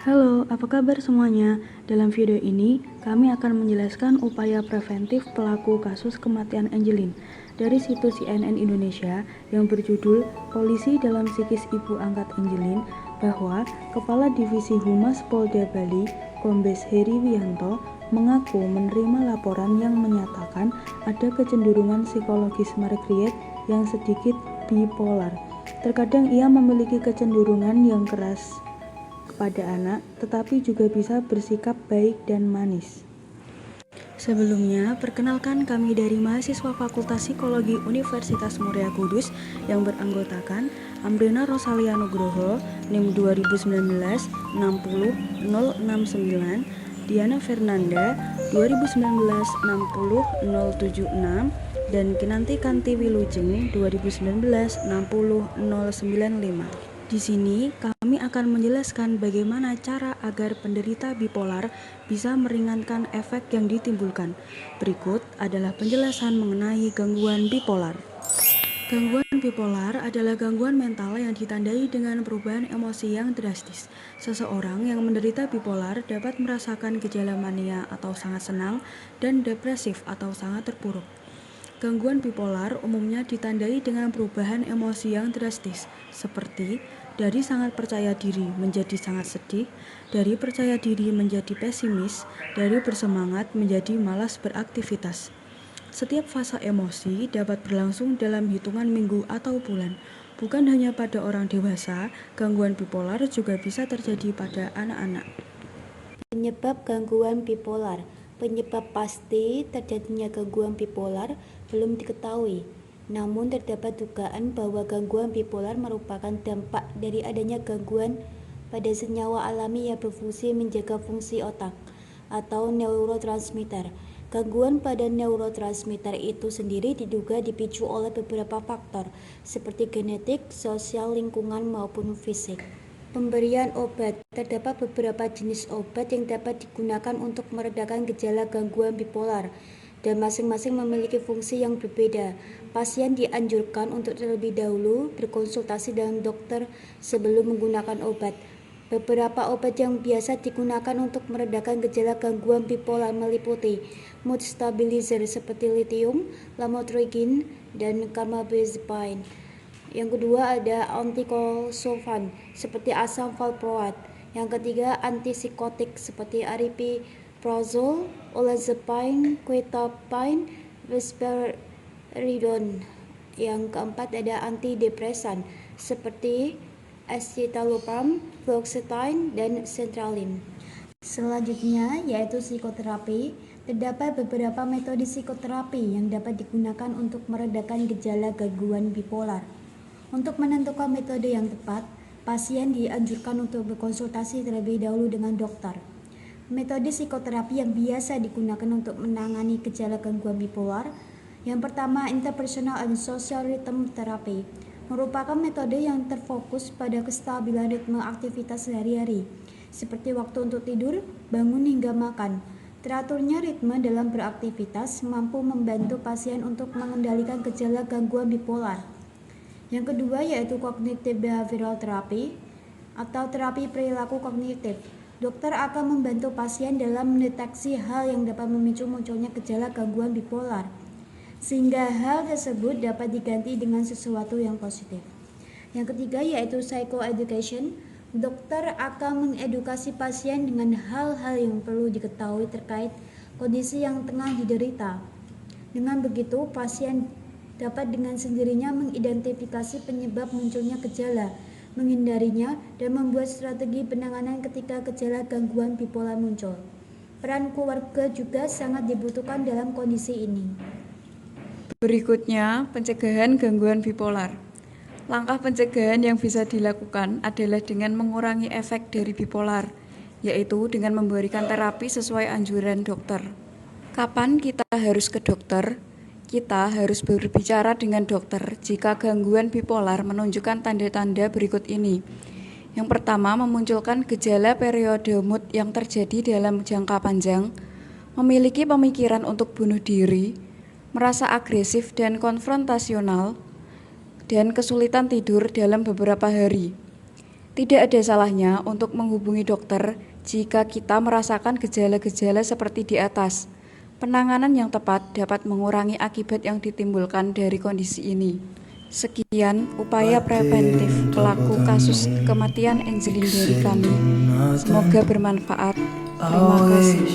Halo, apa kabar semuanya? Dalam video ini, kami akan menjelaskan upaya preventif pelaku kasus kematian Angelin dari situs CNN Indonesia yang berjudul Polisi dalam Psikis Ibu Angkat Angelin, bahwa Kepala Divisi Humas Polda Bali, Kombes Heri Wianto, mengaku menerima laporan yang menyatakan ada kecenderungan psikologis Margriet yang sedikit bipolar. Terkadang ia memiliki kecenderungan yang keras kepada anak, tetapi juga bisa bersikap baik dan manis. Sebelumnya, perkenalkan kami dari mahasiswa Fakultas Psikologi Universitas Muria Kudus yang beranggotakan Amrina Rosalia Nugroho, NIM 2019 60069, Diana Fernanda 2019 60076, dan Kinanti Kanti Wilujeng 2019 60095. Di sini kami akan menjelaskan bagaimana cara agar penderita bipolar bisa meringankan efek yang ditimbulkan. Berikut adalah penjelasan mengenai gangguan bipolar. Gangguan bipolar adalah gangguan mental yang ditandai dengan perubahan emosi yang drastis. Seseorang yang menderita bipolar dapat merasakan gejala mania atau sangat senang dan depresif atau sangat terpuruk. Gangguan bipolar umumnya ditandai dengan perubahan emosi yang drastis, seperti dari sangat percaya diri menjadi sangat sedih, dari percaya diri menjadi pesimis, dari bersemangat menjadi malas beraktivitas. Setiap fase emosi dapat berlangsung dalam hitungan minggu atau bulan. Bukan hanya pada orang dewasa, gangguan bipolar juga bisa terjadi pada anak-anak. Penyebab gangguan bipolar. Penyebab pasti terjadinya gangguan bipolar belum diketahui. Namun terdapat dugaan bahwa gangguan bipolar merupakan dampak dari adanya gangguan pada senyawa alami yang berfungsi menjaga fungsi otak atau neurotransmitter. Gangguan pada neurotransmitter itu sendiri diduga dipicu oleh beberapa faktor seperti genetik, sosial, lingkungan maupun fisik. Pemberian obat. Terdapat beberapa jenis obat yang dapat digunakan untuk meredakan gejala gangguan bipolar dan masing-masing memiliki fungsi yang berbeda. Pasien dianjurkan untuk terlebih dahulu berkonsultasi dengan dokter sebelum menggunakan obat. Beberapa obat yang biasa digunakan untuk meredakan gejala gangguan bipolar meliputi mood stabilizer seperti lithium, lamotrigine, dan carbamazepine. Yang kedua ada antikonvulsan seperti asam valproat. Yang ketiga antipsikotik seperti aripiprazol, olanzapine, quetiapine, risperidone. Yang keempat ada antidepresan seperti escitalopram, fluoxetine, dan sertraline. Selanjutnya yaitu psikoterapi. Terdapat beberapa metode psikoterapi yang dapat digunakan untuk meredakan gejala gangguan bipolar. Untuk menentukan metode yang tepat, pasien dianjurkan untuk berkonsultasi terlebih dahulu dengan dokter. Metode psikoterapi yang biasa digunakan untuk menangani gejala gangguan bipolar. Yang pertama, interpersonal and social rhythm therapy, merupakan metode yang terfokus pada kestabilan ritme aktivitas sehari-hari, seperti waktu untuk tidur, bangun hingga makan. Teraturnya ritme dalam beraktivitas mampu membantu pasien untuk mengendalikan gejala gangguan bipolar. Yang kedua yaitu cognitive behavioral therapy atau terapi perilaku kognitif. Dokter akan membantu pasien dalam mendeteksi hal yang dapat memicu munculnya gejala gangguan bipolar, sehingga hal tersebut dapat diganti dengan sesuatu yang positif. Yang ketiga yaitu psychoeducation. Dokter akan mengedukasi pasien dengan hal-hal yang perlu diketahui terkait kondisi yang tengah diderita. Dengan begitu, pasien dapat dengan sendirinya mengidentifikasi penyebab munculnya gejala, menghindarinya, dan membuat strategi penanganan ketika gejala gangguan bipolar muncul. Peran keluarga juga sangat dibutuhkan dalam kondisi ini. Berikutnya, pencegahan gangguan bipolar. Langkah pencegahan yang bisa dilakukan adalah dengan mengurangi efek dari bipolar, yaitu dengan memberikan terapi sesuai anjuran dokter. Kapan kita harus ke dokter? Kita harus berbicara dengan dokter jika gangguan bipolar menunjukkan tanda-tanda berikut ini. Yang pertama, memunculkan gejala periode mood yang terjadi dalam jangka panjang, memiliki pemikiran untuk bunuh diri, merasa agresif dan konfrontasional, dan kesulitan tidur dalam beberapa hari. Tidak ada salahnya untuk menghubungi dokter jika kita merasakan gejala-gejala seperti di atas. Penanganan yang tepat dapat mengurangi akibat yang ditimbulkan dari kondisi ini. Sekian upaya preventif pelaku kasus kematian Angelin dari kami. Semoga bermanfaat. Terima kasih.